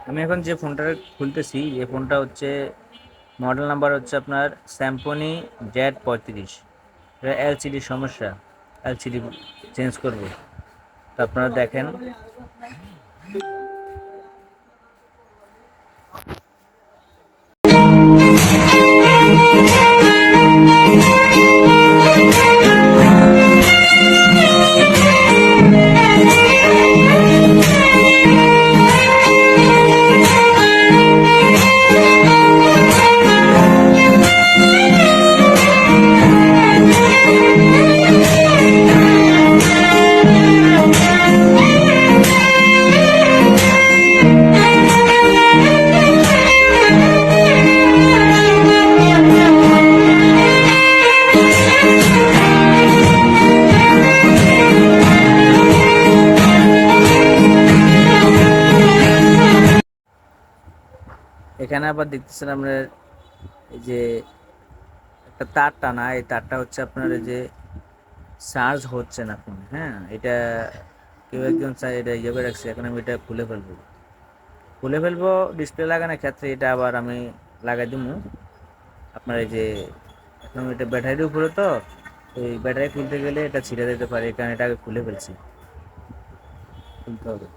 আমি এখন যে ফোনটা খুলতেছি এই ফোনটা হচ্ছে মডেল নাম্বার হচ্ছে আপনার স্যামসনি Z35। এটা এলসিডি সমস্যা, এলসিডি চেঞ্জ করব। তো আপনারা দেখেন এখানে আবার দেখতেছেন আমরা এই যে একটা তার টানা, এই তারটা হচ্ছে আপনার এই যে চার্জ হচ্ছে না ফোন। হ্যাঁ, এটা কেউ একজন চাই এটা ইয়ে করে রাখছে, এখন আমি এটা খুলে ফেলবো ডিসপ্লে লাগানোর ক্ষেত্রে। এটা আবার আমি লাগাই দিব আপনার এই যে, এখন এটা ব্যাটারির উপরে, তো এই ব্যাটারি খুলতে গেলে এটা ছিঁড়ে যেতে পারে, এই কারণে এটা আগে খুলে ফেলছি, খুলতে হবে।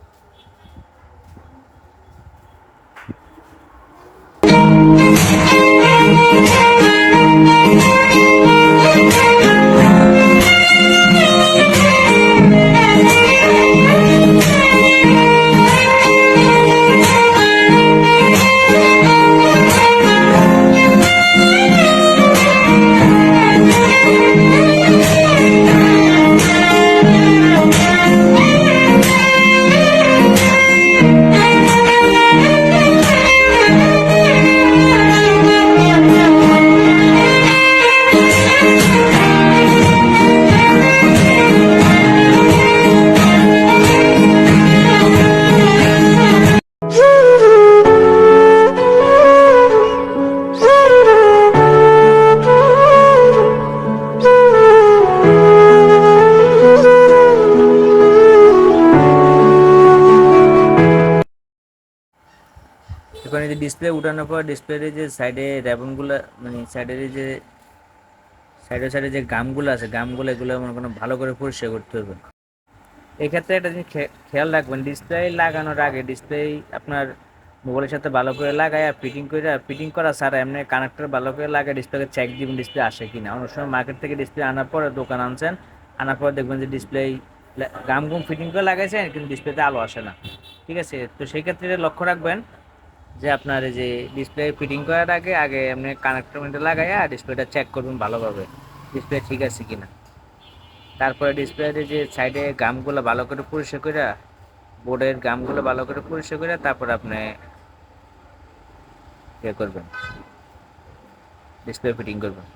এখন এই যে ডিসপ্লে উঠানোর পর ডিসপ্লের যে সাইডে র্যাবনগুলো, মানে সাইডের যে সাইডে সাইডে যে গামগুলো আছে, গামগুলো এগুলো মনে করেন ভালো করে পরিষ্কার করতে হবে। এক্ষেত্রে একটা জিনিস খেয়াল রাখবেন, ডিসপ্লে লাগানোর আগে ডিসপ্লে আপনার মোবাইলের সাথে ভালো করে লাগায় ফিটিং করা ছাড়া এমনি কানেক্টর ভালো করে লাগায় ডিসপ্লেকে চেক দিবেন ডিসপ্লে আসে কিনা। অনেক সময় মার্কেট থেকে ডিসপ্লে আনার পরে দোকান আনছেন, আনার পরে দেখবেন যে ডিসপ্লে গাম গুম ফিটিং করে লাগাইছেন কিন্তু ডিসপ্লেতে আলো আসে না। ঠিক আছে, তো সেই ক্ষেত্রে লক্ষ্য রাখবেন যে আপনার এই যে ডিসপ্লে ফিটিং করার আগে আগে আপনি কানেক্টর মধ্যে লাগাইয়া ডিসপ্লেটা চেক করবেন ভালোভাবে ডিসপ্লে ঠিক আছে কিনা। তারপরে ডিসপ্লের যে সাইডে গামগুলো ভালো করে পরিষ্কার করে, বোর্ডের গামগুলো ভালো করে পরিষ্কার করে তারপর আপনি ইয়ে করবেন, ডিসপ্লে ফিটিং করবেন।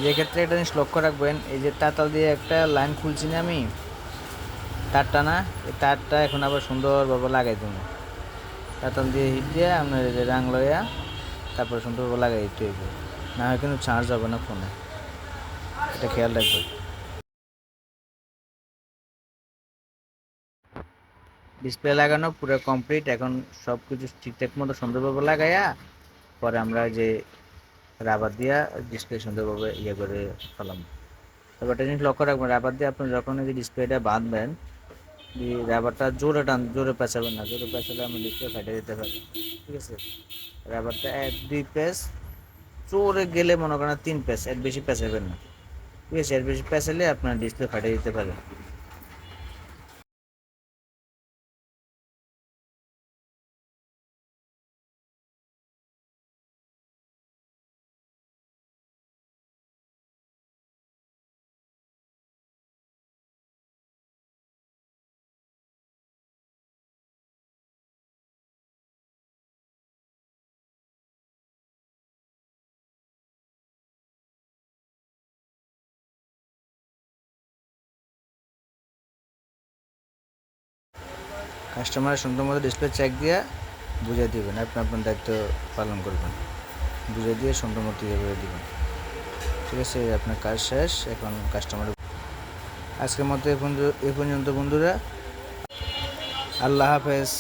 যে ক্ষেত্রে একটা জিনিস লক্ষ্য রাখবেন, এই যে তাতাল দিয়ে একটা লাইন খুলছি না আমি, তারটা না, এই তারটা এখন আবার সুন্দরভাবে লাগাই দেবো। তাতাল দিয়ে হিট দিয়ে আপনার এই যে রাং লইয়া তারপরে সুন্দরভাবে লাগাই দিতে হইব, না হয় কিন্তু চার্জ হবে না ফোনে, এটা খেয়াল রাখবেন। ডিসপ্লে লাগানো পুরো কমপ্লিট, এখন সব কিছু ঠিকঠাক মতো সুন্দরভাবে লাগাইয়া পরে আমরা যে রাবার দিয়া ডিসপ্লে সুন্দরভাবে ইয়ে করে ফেলাম। তবে একটা জিনিস লক্ষ্য রাখবেন, রাবার দিয়ে আপনি যখন এই যে ডিসপ্লেটা বাঁধবেন, রাবারটা জোরে পেঁচাবেন না, জোরে পেঁচালে আমি ডিসপ্লে ফাটে দিতে পারি। ঠিক আছে, রাবারটা 1-2 পেস চোরে গেলে মনে করেন 3 প্যাচ, এর বেশি প্যাচাবেন না। ঠিক আছে, এর বেশি প্যাচালে আপনার ডিসপ্লে ফাটিয়ে দিতে পারে। কাস্টমারের সুন্দর মতো ডিসপ্লে চেক দিয়ে বুঝিয়ে দিবেন, আপনি আপনার দায়িত্ব পালন করবেন, বুঝিয়ে দিয়ে সুন্দর মতো ইয়ে করে দেবেন। ঠিক আছে, আপনার কাজ শেষ। এখন কাস্টমার আজকের মতো এ পর্যন্ত বন্ধুরা, আল্লাহ হাফেজ।